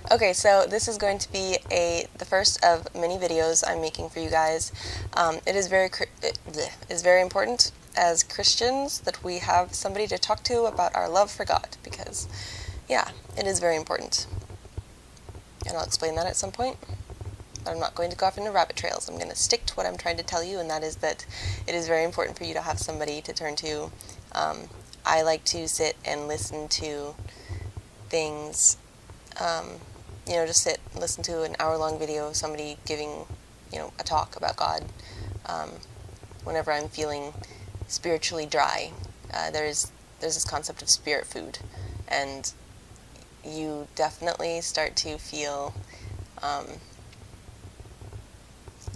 Okay, so this is going to be the first of many videos I'm making for you guys. It is very important as Christians that we have somebody to talk to about our love for God, because, yeah, it is very important. And I'll explain that at some point. But I'm not going to go off into rabbit trails. I'm going to stick to what I'm trying to tell you, and that is that it is very important for you to have somebody to turn to. I like to sit and listen to things, just sit and listen to an hour-long video of somebody giving, a talk about God. Whenever I'm feeling spiritually dry, there's this concept of spirit food, and you definitely start to feel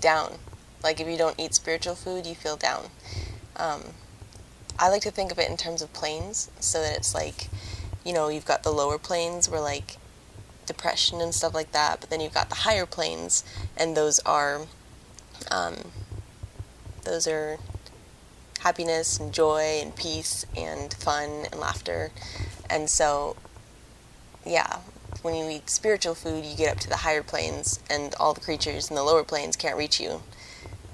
down. Like, if you don't eat spiritual food, you feel down. I like to think of it in terms of planes, so that it's like, you've got the lower planes where, like, depression and stuff like that, but then you've got the higher planes, and those are happiness and joy and peace and fun and laughter. And so, yeah, when you eat spiritual food, you get up to the higher planes, and all the creatures in the lower planes can't reach you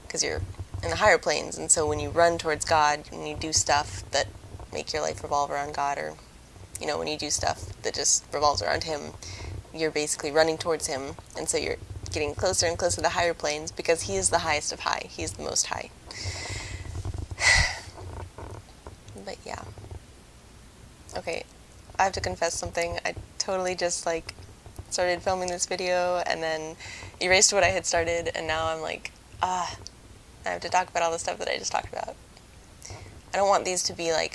because you're in the higher planes. And so when you run towards God, when you do stuff that make your life revolve around God, or when you do stuff that just revolves around Him, you're basically running towards Him, and so you're getting closer and closer to the higher planes, because He is the highest of high. He is the most high. But yeah. Okay, I have to confess something. I totally just, started filming this video, and then erased what I had started, and now I'm like, I have to talk about all the stuff that I just talked about. I don't want these to be, I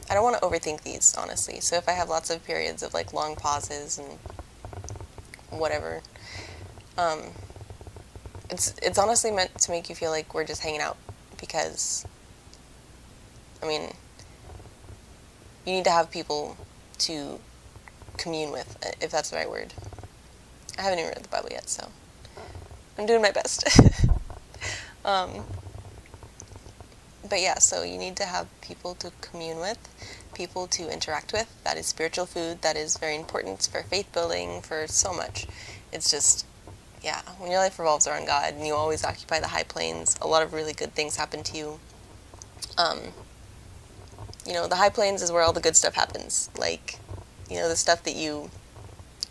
don't want to overthink these, honestly. So if I have lots of periods of, long pauses and whatever, it's honestly meant to make you feel like we're just hanging out, because, you need to have people to commune with, if that's the right word. I haven't even read the Bible yet, so I'm doing my best. But yeah, so you need to have people to commune with, people to interact with. That is spiritual food. That is very important for faith building, for so much. It's just, yeah, when your life revolves around God and you always occupy the high planes, a lot of really good things happen to you. The high planes is where all the good stuff happens. The stuff that you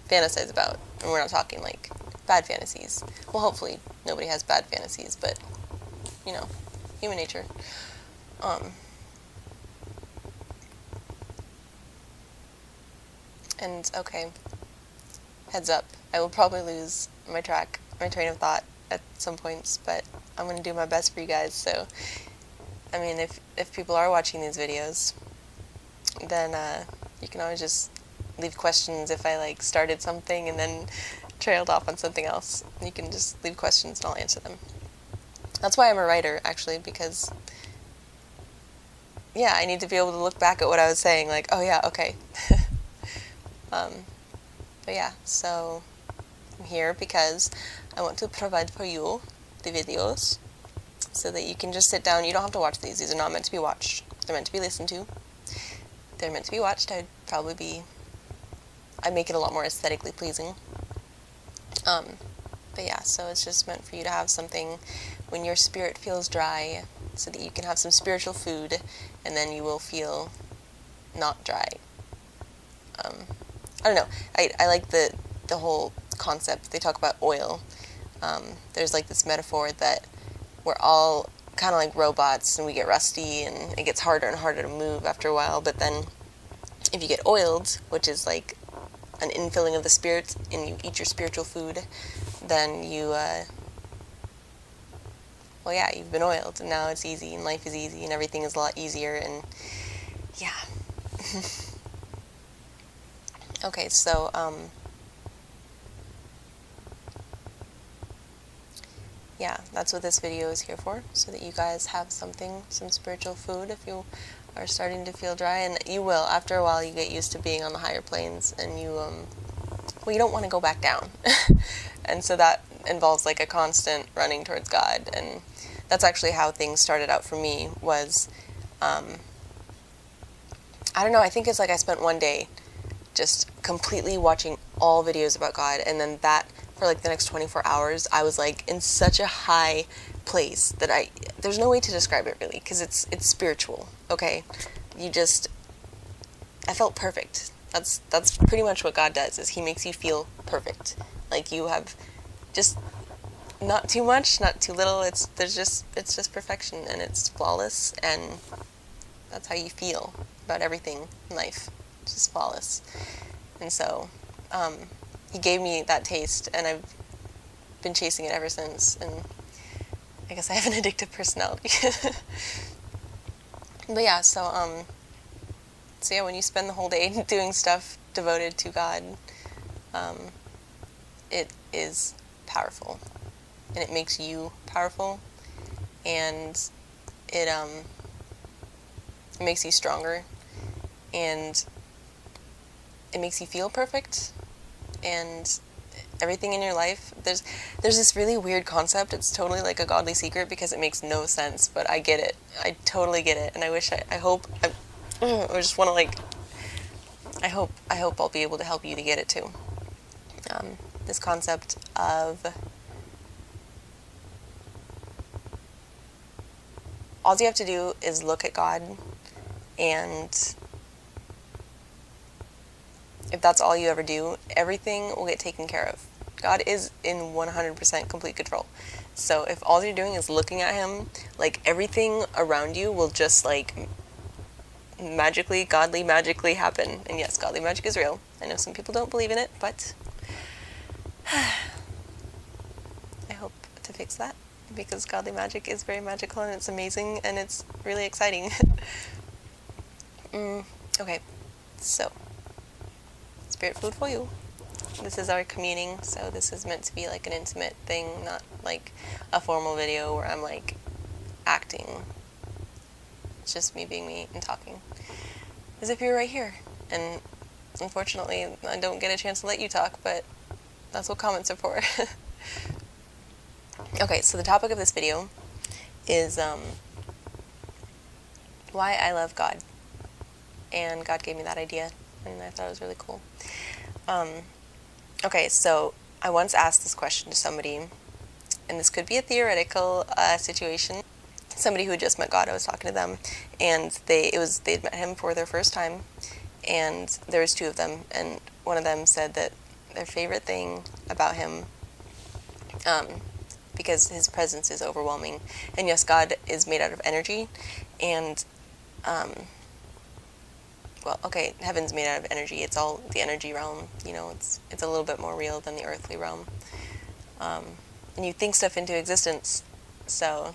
fantasize about. And we're not talking, bad fantasies. Well, hopefully nobody has bad fantasies, but, human nature. And, okay, heads up, I will probably lose my train of thought at some points, but I'm going to do my best for you guys. So, if people are watching these videos, then you can always just leave questions if I started something and then trailed off on something else. You can just leave questions and I'll answer them. That's why I'm a writer, actually, because, yeah, I need to be able to look back at what I was saying, oh yeah, okay. But yeah, so I'm here because I want to provide for you the videos so that you can just sit down. You don't have to watch these. These are not meant to be watched. They're meant to be listened to. They're meant to be watched. I'd make it a lot more aesthetically pleasing. But yeah, so it's just meant for you to have something when your spirit feels dry, so that you can have some spiritual food, and then you will feel not dry. I don't know. I like the whole concept. They talk about oil. There's this metaphor that we're all kind of like robots, and we get rusty, and it gets harder and harder to move after a while. But then if you get oiled, which is an infilling of the spirit, and you eat your spiritual food, then you, you've been oiled, and now it's easy, and life is easy, and everything is a lot easier, and yeah. Okay, so, yeah, that's what this video is here for, so that you guys have some spiritual food if you are starting to feel dry, and you will. After a while, you get used to being on the higher planes, and you don't want to go back down. And so that involves, a constant running towards God, and that's actually how things started out for me, was, I don't know, I think it's I spent one day just completely watching all videos about God, and then that for like the next 24 hours, I was like in such a high place that there's no way to describe it really, because it's spiritual, okay? I felt perfect. That's pretty much what God does, is he makes you feel perfect. Like you have just not too much, not too little. It's just perfection, and it's flawless, and that's how you feel about everything in life. It's just flawless. And so, he gave me that taste, and I've been chasing it ever since, and I guess I have an addictive personality. But yeah, so yeah, when you spend the whole day doing stuff devoted to God, it is powerful, and it makes you powerful, and it makes you stronger, and it makes you feel perfect, and everything in your life. There's this really weird concept. It's totally like a godly secret because it makes no sense, but I get it. I totally get it, and I just want to like, I hope I'll be able to help you to get it too. This concept of all you have to do is look at God, and if that's all you ever do, everything will get taken care of. God is in 100% complete control. So if all you're doing is looking at him, like everything around you will just like godly magically happen. And yes, godly magic is real. I know some people don't believe in it, but I hope to fix that, because godly magic is very magical, and it's amazing, and it's really exciting. Okay, so spirit food for you. This is our communing, so this is meant to be like an intimate thing, not like a formal video where I'm like acting. It's just me being me and talking as if you're right here. And unfortunately, I don't get a chance to let you talk, but that's what comments are for. Okay, so the topic of this video is why I love God. And God gave me that idea, and I thought it was really cool. Okay, so I once asked this question to somebody, and this could be a theoretical situation. Somebody who had just met God, I was talking to them, and they'd met him for their first time, and there was two of them, and one of them said that their favorite thing about him, because his presence is overwhelming, and yes, God is made out of energy, and well, okay, heaven's made out of energy. It's all the energy realm. You know, it's a little bit more real than the earthly realm. And you think stuff into existence, so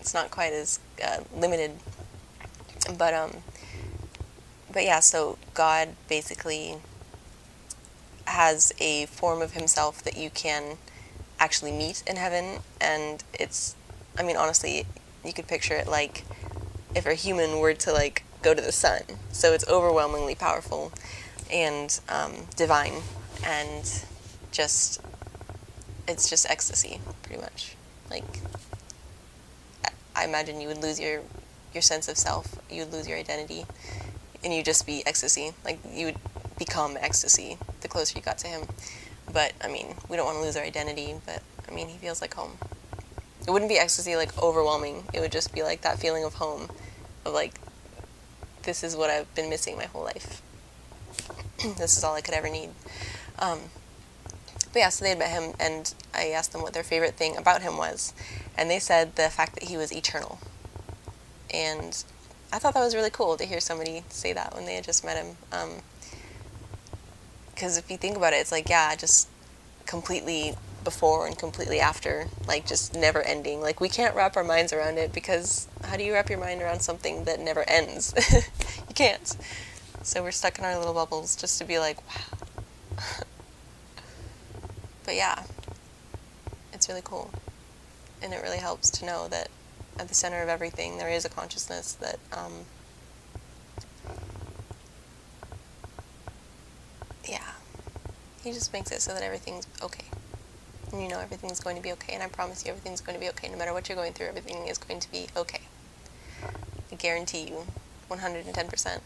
it's not quite as limited. But yeah, so God basically has a form of himself that you can actually meet in heaven, and it's, I mean, honestly, you could picture it like if a human were to like go to the sun. So it's overwhelmingly powerful and divine, and it's just ecstasy, pretty much. Like, I imagine you would lose your sense of self, you would lose your identity, and you'd just be ecstasy. Like, you would become ecstasy the closer you got to him. But, I mean, we don't want to lose our identity, but, I mean, he feels like home. It wouldn't be ecstasy, like, overwhelming. It would just be, like, that feeling of home, of, like, this is what I've been missing my whole life. This is all I could ever need. But yeah, so they had met him, and I asked them what their favorite thing about him was, and they said the fact that he was eternal. And I thought that was really cool to hear somebody say that when they had just met him. Because if you think about it, it's like, yeah, just completely before and completely after, like just never ending. Like, we can't wrap our minds around it, because how do you wrap your mind around something that never ends? You can't. So we're stuck in our little bubbles just to be like, wow. But yeah, it's really cool. And it really helps to know that at the center of everything there is a consciousness that yeah, he just makes it so that everything's okay. And you know everything's going to be okay, and I promise you everything's going to be okay. No matter what you're going through, everything is going to be okay. I guarantee you, 110%,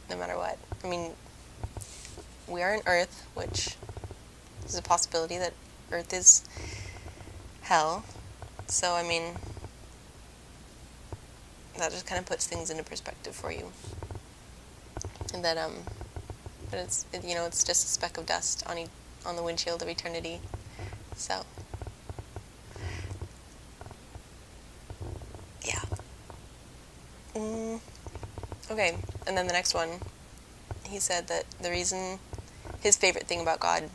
no matter what. I mean, we are in Earth, which is a possibility that Earth is hell. So, I mean, that just kind of puts things into perspective for you. And that, but it's just a speck of dust on the windshield of eternity. So, yeah. Okay, and then the next one, he said that the reason, his favorite thing about God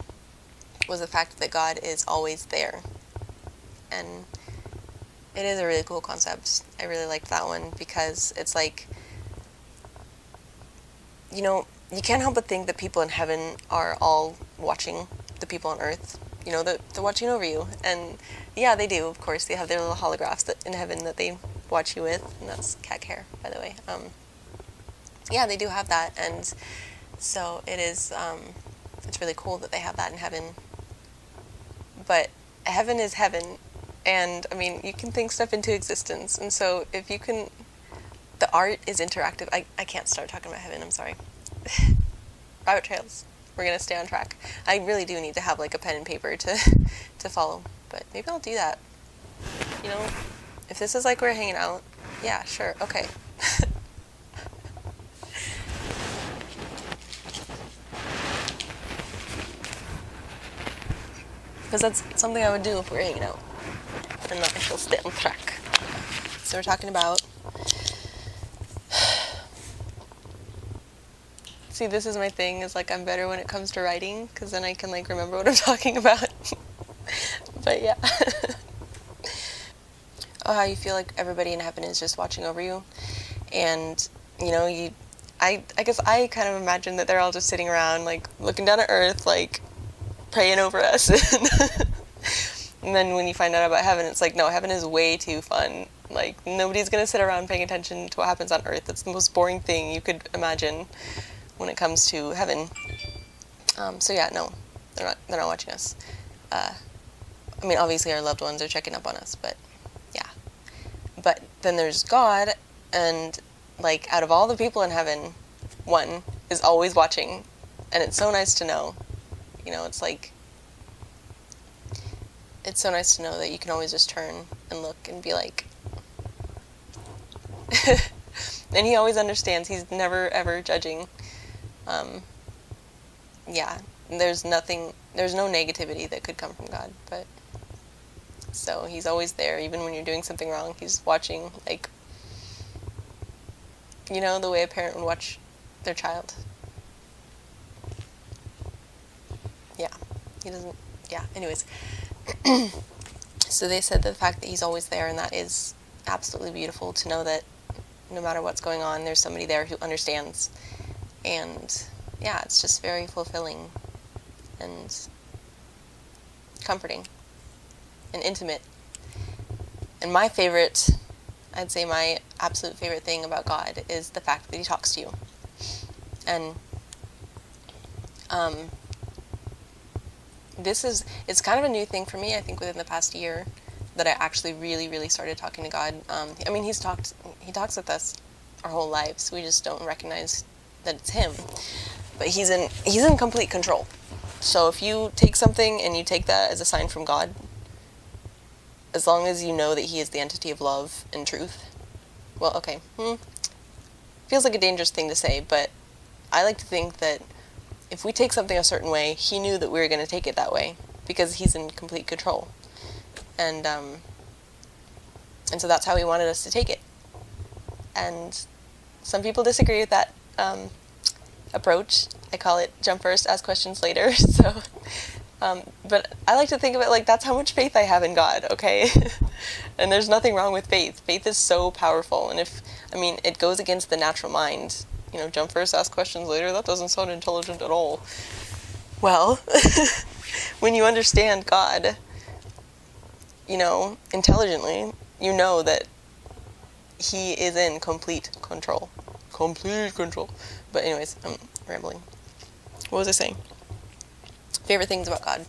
was the fact that God is always there. And it is a really cool concept. I really liked that one because it's like, you can't help but think that people in heaven are all watching the people on earth. They're watching over you. And yeah, they do, of course. They have their little holographs in heaven that they watch you with. And that's cat hair, by the way. Yeah, they do have that. And so it is, it's really cool that they have that in heaven. But heaven is heaven. And, I mean, you can think stuff into existence. And so if you can, the art is interactive. I can't start talking about heaven, I'm sorry. Rabbit trails. We're going to stay on track. I really do need to have, like, a pen and paper to follow. But maybe I'll do that. If this is like we're hanging out, yeah, sure, okay. Because that's something I would do if we were hanging out. And not actually stay on track. So we're talking about... See, this is my thing, is like I'm better when it comes to writing, because then I can like remember what I'm talking about. But yeah. Oh, how you feel like everybody in heaven is just watching over you. And, I guess I kind of imagine that they're all just sitting around, like, looking down at earth, like, praying over us. And then when you find out about heaven, it's like, no, heaven is way too fun. Like, nobody's gonna sit around paying attention to what happens on earth. It's the most boring thing you could imagine when it comes to heaven. So yeah, no, they're not watching us. I mean, obviously our loved ones are checking up on us, but yeah. But then there's God, and like, out of all the people in heaven, one is always watching, and it's so nice to know. It's like, it's so nice to know that you can always just turn and look and be like, and he always understands. He's never ever judging. Yeah, there's no negativity that could come from God, but so he's always there, even when you're doing something wrong. He's watching, like, the way a parent would watch their child. Yeah, he doesn't, yeah, anyways. So they said the fact that he's always there, and that is absolutely beautiful to know that no matter what's going on, there's somebody there who understands. And yeah, it's just very fulfilling and comforting and intimate. And my favorite, I'd say my absolute favorite thing about God is the fact that he talks to you. And it's kind of a new thing for me, I think, within the past year, that I actually really, really started talking to God. I mean, he talks with us our whole lives. We just don't recognize that it's him. But he's in complete control. So if you take something and you take that as a sign from God, as long as you know that he is the entity of love and truth, well, okay, feels like a dangerous thing to say, but I like to think that if we take something a certain way, he knew that we were going to take it that way, because he's in complete control. And so that's how he wanted us to take it. And some people disagree with that approach. I call it jump first, ask questions later. So, but I like to think of it like that's how much faith I have in God, okay? And there's nothing wrong with faith. Faith is so powerful. And it goes against the natural mind. Jump first, ask questions later. That doesn't sound intelligent at all. Well, when you understand God, intelligently, you know that he is in complete control. Complete control. But anyways, I'm rambling. What was I saying? Favorite things about God.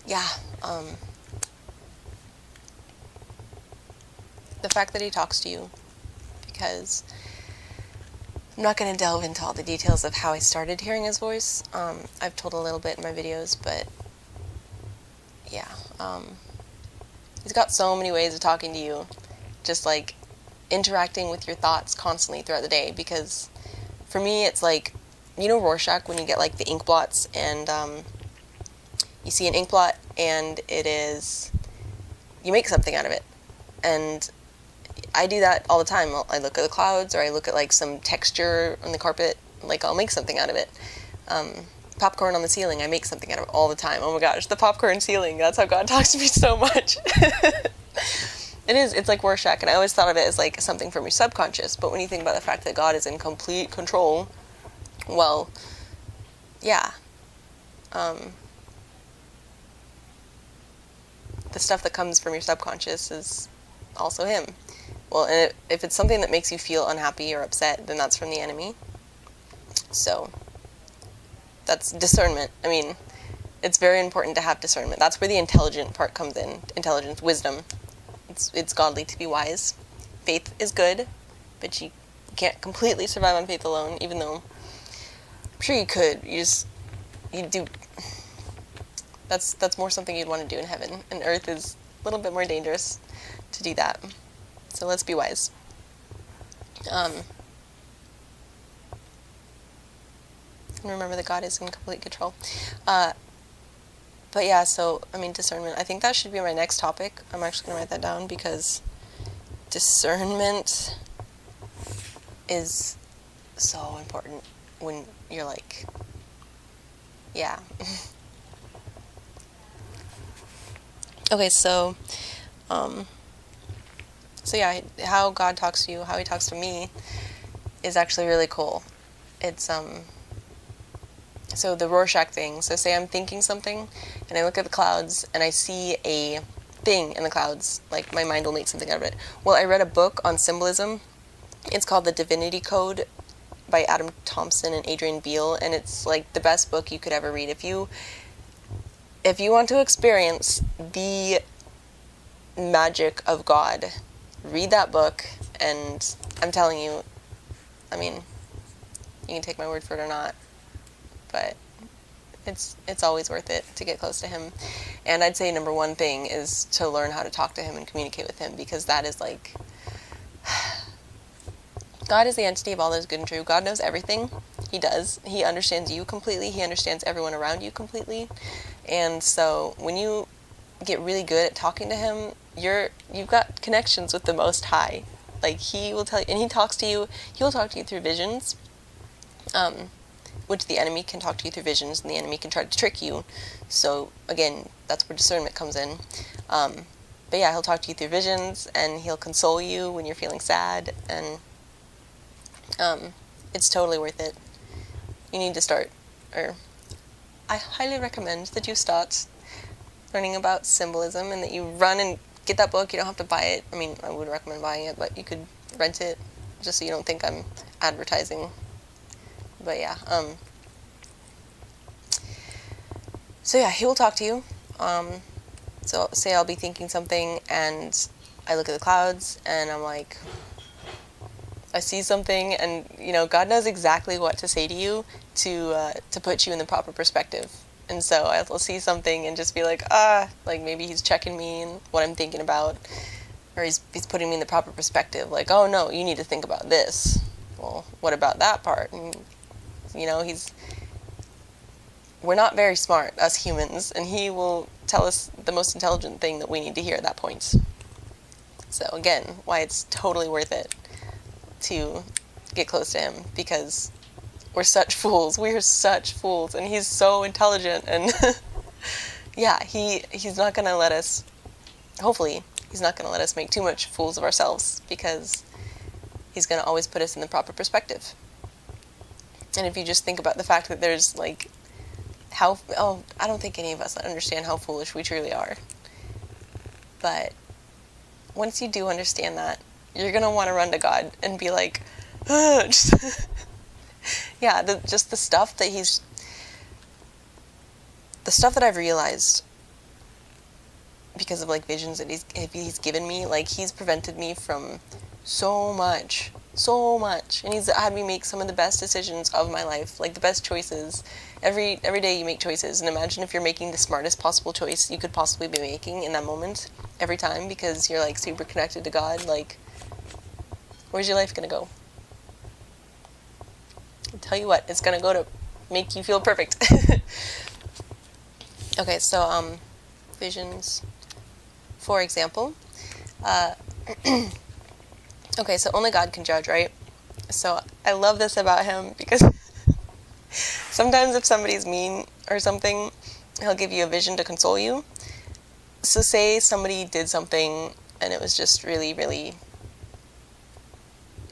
Yeah, the fact that he talks to you. Because I'm not going to delve into all the details of how I started hearing his voice. I've told a little bit in my videos, but yeah. He's got so many ways of talking to you, just like interacting with your thoughts constantly throughout the day, because for me it's like, you know Rorschach, when you get like the ink blots and you see an ink blot and it is, you make something out of it. And I do that all the time. I look at the clouds, or I look at like some texture on the carpet, like I'll make something out of it. Popcorn on the ceiling, I make something out of it all the time. Oh my gosh, the popcorn ceiling, that's how God talks to me so much. It's like Rorschach, and I always thought of it as like something from your subconscious, but when you think about the fact that God is in complete control, well, yeah. The stuff that comes from your subconscious is also him. Well, and if it's something that makes you feel unhappy or upset, then that's from the enemy. So, that's discernment. I mean, it's very important to have discernment. That's where the intelligent part comes in. Intelligence, wisdom. It's godly to be wise. Faith is good, but you can't completely survive on faith alone, even though I'm sure you could. You do. That's more something you'd want to do in heaven. And earth is a little bit more dangerous to do that. So let's be wise. Remember that God is in complete control. But yeah, so, I mean, discernment. I think that should be my next topic. I'm actually going to write that down, because discernment is so important when you're like, yeah. Okay, so yeah, how God talks to you, how he talks to me, is actually really cool. It's, so the Rorschach thing, so say I'm thinking something, and I look at the clouds, and I see a thing in the clouds, like my mind will make something out of it. Well, I read a book on symbolism. It's called The Divinity Code by Adam Thompson and Adrian Beale, and it's like the best book you could ever read. If you want to experience the magic of God, read that book, and I'm telling you, I mean, you can take my word for it or not, but it's always worth it to get close to him. And I'd say number one thing is to learn how to talk to him and communicate with him, because that is like, God is the entity of all that is good and true. God knows everything. He does. He understands you completely. He understands everyone around you completely. And so when you get really good at talking to him, you've got connections with the Most High. Like, he will tell you, and he talks to you, he will talk to you through visions, which the enemy can talk to you through visions, and the enemy can try to trick you. So again, that's where discernment comes in. But yeah, he'll talk to you through visions, and he'll console you when you're feeling sad, and it's totally worth it. You need to start, or I highly recommend that you start learning about symbolism, and that you run and get that book. You don't have to buy it. I mean, I would recommend buying it, but you could rent it, just so you don't think I'm advertising. But yeah, so yeah, he will talk to you. So say I'll be thinking something, and I look at the clouds, and I'm like, I see something, and, you know, God knows exactly what to say to you to put you in the proper perspective. And so I'll see something and just be like, like maybe he's checking me and what I'm thinking about, or he's putting me in the proper perspective. Like, oh no, you need to think about this. Well, what about that part? And, you know, we're not very smart, us humans, and he will tell us the most intelligent thing that we need to hear at that point. So again, why it's totally worth it to get close to him, because we're such fools. We are such fools, and he's so intelligent, and yeah, he's not going to let us, hopefully, he's not going to let us make too much fools of ourselves, because he's going to always put us in the proper perspective. And if you just think about the fact that there's, like, I don't think any of us understand how foolish we truly are. But once you do understand that, you're going to want to run to God and be like, yeah, just the stuff that I've realized because of, like, visions that he's given me. Like, he's prevented me from so much so much, and he's had me make some of the best decisions of my life, like the best choices. Every day you make choices, and imagine if you're making the smartest possible choice you could possibly be making in that moment every time, because you're like super connected to God. Like, where's your life gonna go? I'll tell you what, it's gonna go to make you feel perfect. Okay, so visions, for example, okay, so only God can judge, right? So I love this about him, because sometimes if somebody's mean or something, he'll give you a vision to console you. So say somebody did something and it was just really, really,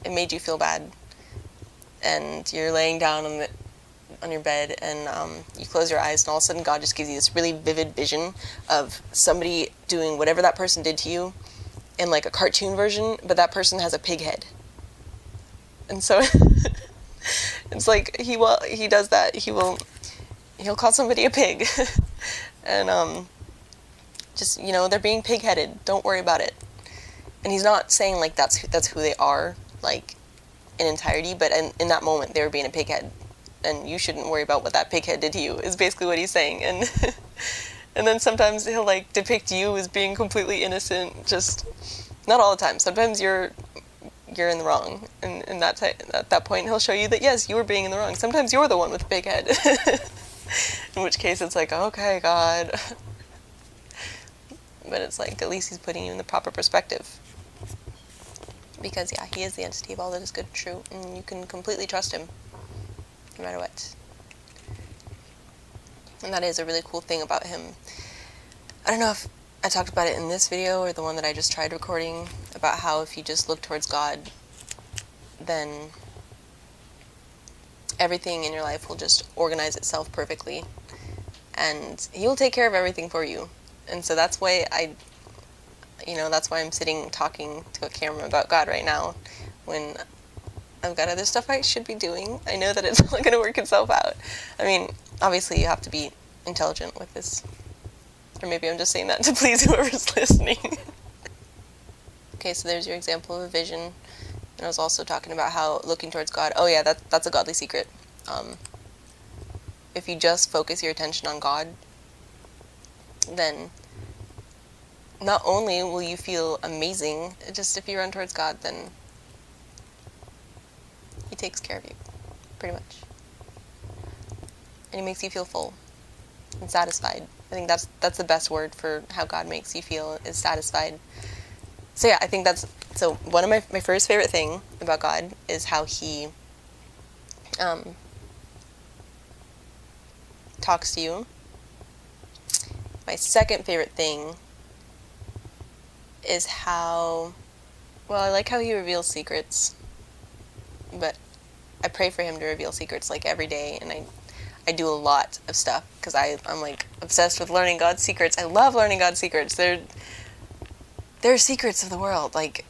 it made you feel bad, and you're laying down on your bed, and you close your eyes, and all of a sudden God just gives you this really vivid vision of somebody doing whatever that person did to you in like a cartoon version, but that person has a pig head. And so it's like he does that. He'll call somebody a pig. And just, they're being pig-headed. Don't worry about it. And he's not saying like that's who they are, like in entirety, but in that moment they were being a pighead, and you shouldn't worry about what that pighead did to you, is basically what he's saying. And and then sometimes he'll like depict you as being completely innocent. Just not all the time. Sometimes you're in the wrong, and at that point he'll show you that yes, you were being in the wrong. Sometimes you're the one with the big head. In which case it's like, okay, God. But it's like, at least he's putting you in the proper perspective, because yeah, he is the entity of all that is good and true, and you can completely trust him no matter what. And that is a really cool thing about him. I don't know if I talked about it in this video or the one that I just tried recording, about how if you just look towards God, then everything in your life will just organize itself perfectly, and he will take care of everything for you. And so that's why that's why I'm sitting talking to a camera about God right now, when I've got other stuff I should be doing. I know that it's not going to work itself out. I mean, obviously you have to be intelligent with this, or maybe I'm just saying that to please whoever's listening. Okay, so there's your example of a vision. And I was also talking about how looking towards God, oh yeah, that's a godly secret. If you just focus your attention on God, then not only will you feel amazing, just if you run towards God, then he takes care of you, pretty much. And he makes you feel full and satisfied. I think that's the best word for how God makes you feel, is satisfied. So yeah, I think so one of my first favorite thing about God is how he talks to you. My second favorite thing is I like how he reveals secrets, but I pray for him to reveal secrets like every day, and I do a lot of stuff because I'm like obsessed with learning God's secrets. I love learning God's secrets. They're secrets of the world. Like,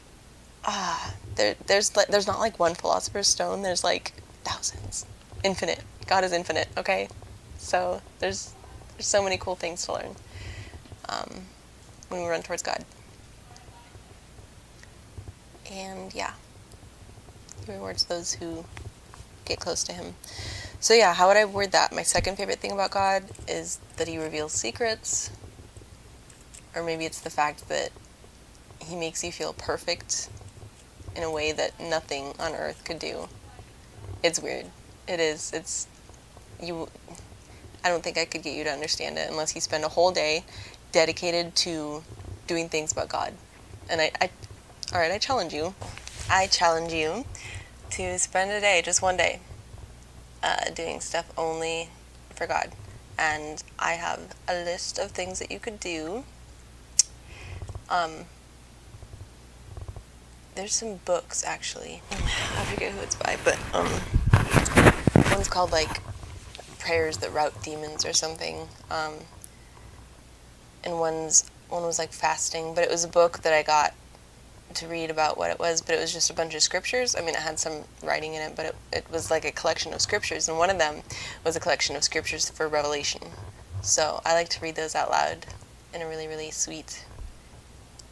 there's not like one philosopher's stone. There's like thousands. Infinite. God is infinite. Okay, so there's so many cool things to learn when we run towards God. And yeah, he rewards those who get close to him. So yeah, how would I word that? My second favorite thing about God is that he reveals secrets, or maybe it's the fact that he makes you feel perfect in a way that nothing on earth could do. It's weird. It is. I don't think I could get you to understand it unless you spend a whole day dedicated to doing things about God. And I challenge you. I challenge you to spend a day, just one day, doing stuff only for God. And I have a list of things that you could do. There's some books, actually. I forget who it's by, but one's called like Prayers That Rout Demons or something. And one was like fasting, but it was a book that I got to read about what it was, but it was just a bunch of scriptures. I mean, it had some writing in it, but it was like a collection of scriptures, and one of them was a collection of scriptures for Revelation. So I like to read those out loud in a really, really sweet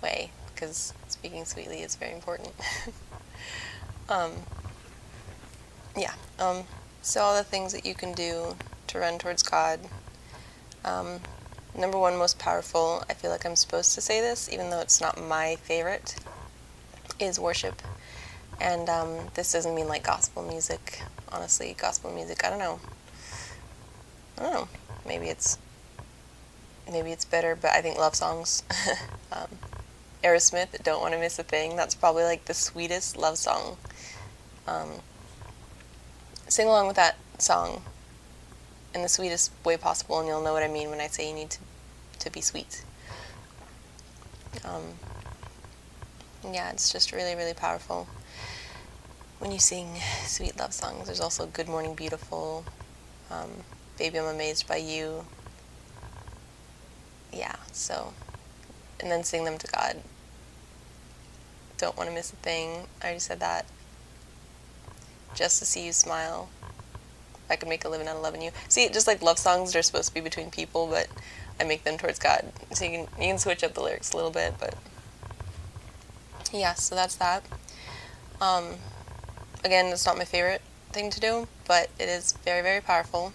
way, because speaking sweetly is very important. Yeah. So all the things that you can do to run towards God. Number one, most powerful, I feel like I'm supposed to say this, even though it's not my favorite, is worship. And this doesn't mean like gospel music. Honestly, gospel music, I don't know. Maybe it's better, but I think love songs. Aerosmith, Don't Want to Miss a Thing, that's probably like the sweetest love song. Sing along with that song in the sweetest way possible, and you'll know what I mean when I say you need to be sweet. Yeah, it's just really, really powerful when you sing sweet love songs. There's also Good Morning Beautiful, Baby I'm Amazed by You. Yeah, so, and then sing them to God. Don't Want to Miss a Thing, I already said that. Just to See You Smile, I Could Make a Living out of Loving You. See, just like love songs, they're supposed to be between people, but I make them towards God. So you can switch up the lyrics a little bit, but yeah, so that's that. Again, it's not my favorite thing to do, but it is very, very powerful,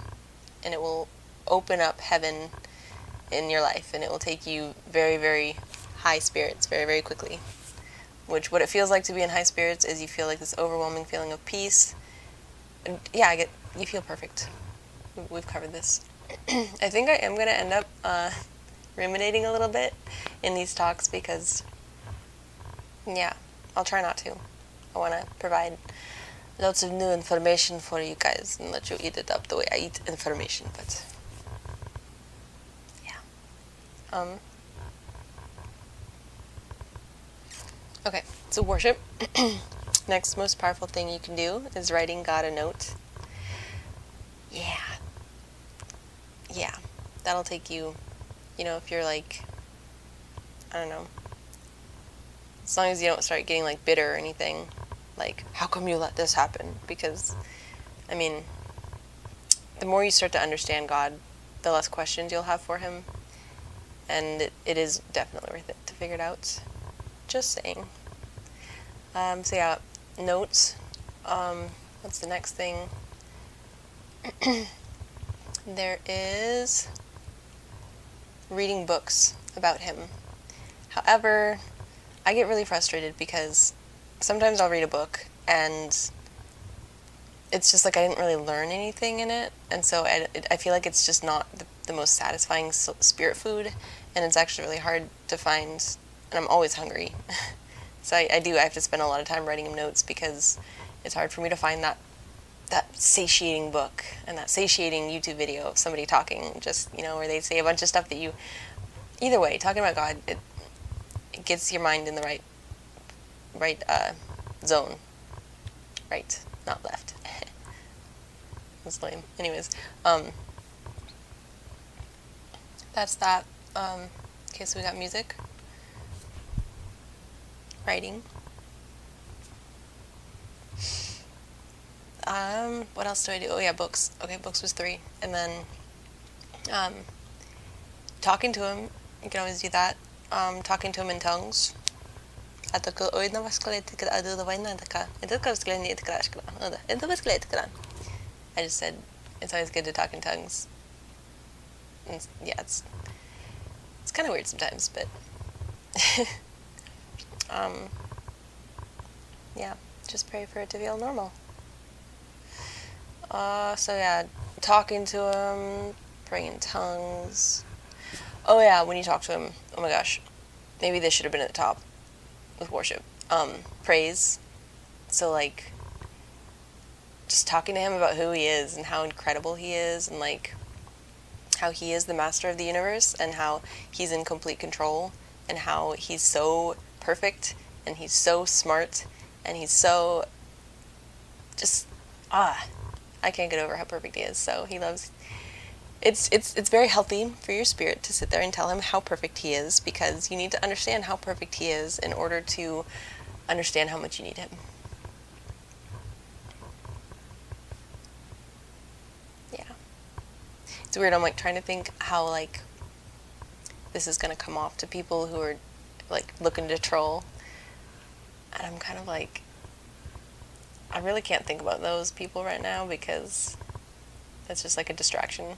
and it will open up heaven in your life, and it will take you very, very high spirits very, very quickly. Which, what it feels like to be in high spirits is you feel like this overwhelming feeling of peace. And yeah, you feel perfect. We've covered this. I think I am going to end up ruminating a little bit in these talks because, yeah, I'll try not to. I want to provide lots of new information for you guys and let you eat it up the way I eat information, but yeah. Okay, so worship. Next most powerful thing you can do is writing God a note. Yeah, that'll take you, if you're like, I don't know, as long as you don't start getting like bitter or anything, like, how come you let this happen? Because, I mean, the more you start to understand God, the less questions you'll have for him, and it is definitely worth it to figure it out. Just saying. So yeah, notes. What's the next thing? There is reading books about him. However, I get really frustrated because sometimes I'll read a book and it's just like I didn't really learn anything in it, and so I feel like it's just not the most satisfying spirit food, and it's actually really hard to find, and I'm always hungry. So I have to spend a lot of time writing him notes because it's hard for me to find that satiating book and that satiating YouTube video of somebody talking, just, where they say a bunch of stuff that either way, talking about God, it gets your mind in the right zone. Right, not left. That's lame. Anyways, that's that. Okay, so we got music. Writing. What else do I do? Oh yeah, books. Okay, books was 3. And then, talking to him, you can always do that. Talking to him in tongues. I just said, it's always good to talk in tongues. And yeah, it's kind of weird sometimes, but yeah, just pray for it to feel normal. So yeah, talking to him, praying in tongues. Oh yeah, when you talk to him, oh my gosh, maybe this should have been at the top with worship. Praise. So like, just talking to him about who he is and how incredible he is, and like how he is the master of the universe and how he's in complete control and how he's so perfect and he's so smart and he's so just I can't get over how perfect he is. So he loves it's very healthy for your spirit to sit there and tell him how perfect he is, because you need to understand how perfect he is in order to understand how much you need him. Yeah. It's weird, I'm like trying to think how like this is gonna come off to people who are like looking to troll, and I'm kind of like, I really can't think about those people right now because that's just like a distraction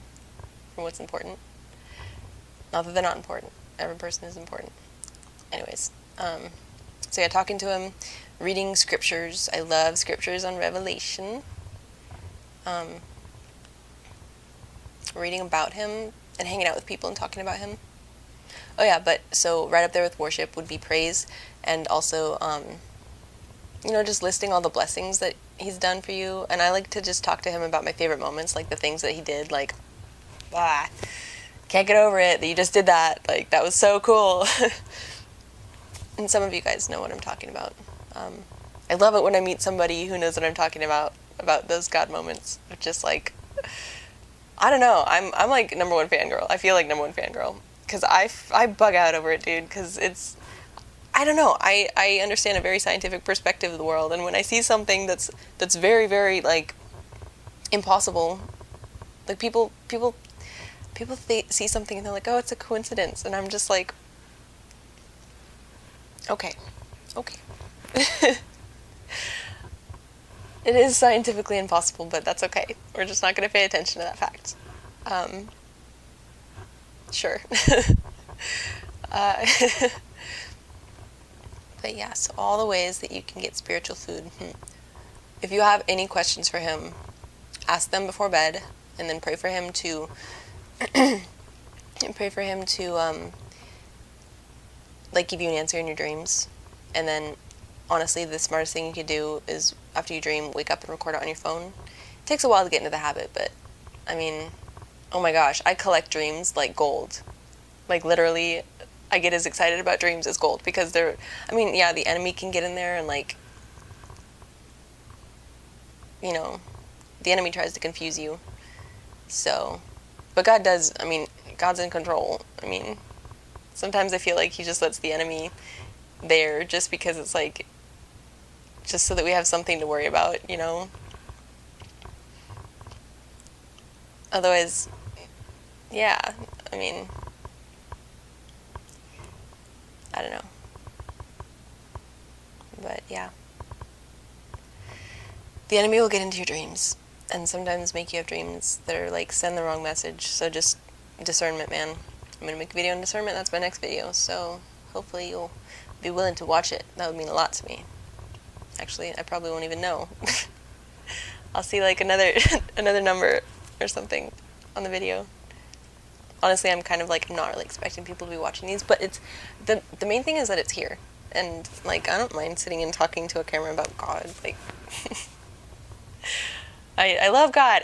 from what's important. Not that they're not important. Every person is important. Anyways, so yeah, talking to him, reading scriptures. I love scriptures on Revelation. Reading about him and hanging out with people and talking about him. Oh yeah, but so right up there with worship would be praise, and also, just listing all the blessings that he's done for you. And I like to just talk to him about my favorite moments, like the things that he did, like, can't get over it that you just did that. Like, that was so cool. And some of you guys know what I'm talking about. I love it when I meet somebody who knows what I'm talking about those God moments. Just like, I don't know, I'm like number one fangirl. I feel like number one fangirl. Because I bug out over it, dude, because it's, I don't know, I understand a very scientific perspective of the world, and when I see something that's very, very, like, impossible, like, people see something and they're like, oh, it's a coincidence, and I'm just like, okay. It is scientifically impossible, but that's okay. We're just not going to pay attention to that fact. Sure. But yeah, so all the ways that you can get spiritual food. If you have any questions for him, ask them before bed, and then pray for him to like give you an answer in your dreams. And then honestly, the smartest thing you could do is after you dream, wake up and record it on your phone. It takes a while to get into the habit, but I mean, oh my gosh, I collect dreams like gold. Like, literally, I get as excited about dreams as gold, because the enemy can get in there and, like, the enemy tries to confuse you. So, but God does, God's in control. Sometimes I feel like he just lets the enemy there just because it's, like, just so that we have something to worry about, Otherwise, yeah, I don't know. But yeah. The enemy will get into your dreams and sometimes make you have dreams that are like send the wrong message. So just discernment, man. I'm going to make a video on discernment. That's my next video. So hopefully you'll be willing to watch it. That would mean a lot to me. Actually, I probably won't even know. I'll see like another number or something on the video. Honestly, I'm kind of like not really expecting people to be watching these, but it's the main thing is that it's here, and like I don't mind sitting and talking to a camera about God. Like, I love God.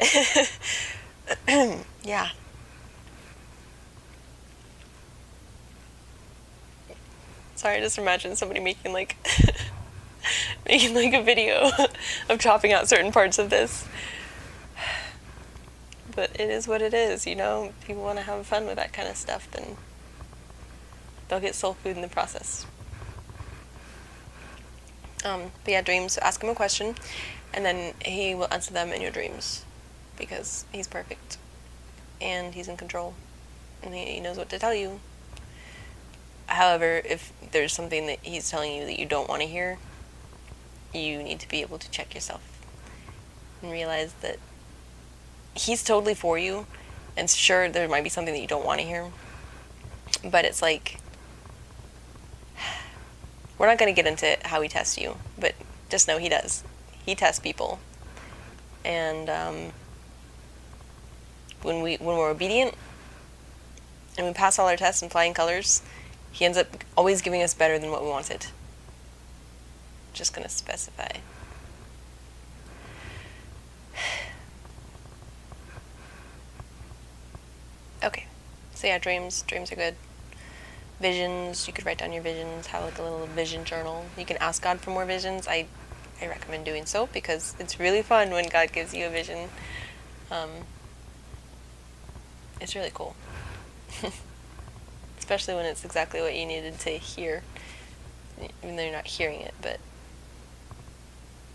Yeah. Sorry, I just imagine somebody making like a video of chopping out certain parts of this. But it is what it is, People want to have fun with that kind of stuff, then they'll get soul food in the process. But yeah, dreams. Ask him a question, and then he will answer them in your dreams, because he's perfect, and he's in control, and he knows what to tell you. However, if there's something that he's telling you that you don't want to hear, you need to be able to check yourself and realize that he's totally for you, and sure, there might be something that you don't want to hear, but it's like, we're not going to get into how he tests you, but just know he does. He tests people, and when we're obedient and we pass all our tests in flying colors, he ends up always giving us better than what we wanted. Just going to specify. Okay, so yeah, dreams are good. Visions, you could write down your visions, have like a little vision journal. You can ask God for more visions. I recommend doing so, because it's really fun when God gives you a vision. It's really cool. Especially when it's exactly what you needed to hear, even though you're not hearing it, but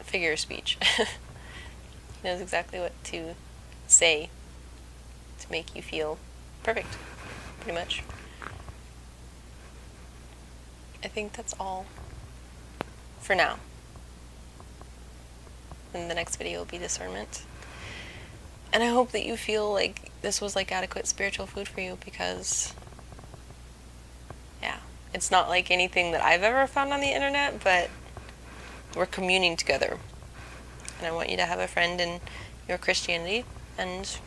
a figure of speech. He knows exactly what to say to make you feel perfect, pretty much. I think that's all for now. and the next video will be discernment. And I hope that you feel like this was like adequate spiritual food for you, because yeah, it's not like anything that I've ever found on the internet, but we're communing together. And I want you to have a friend in your Christianity, and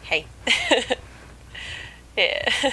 hey. Yeah.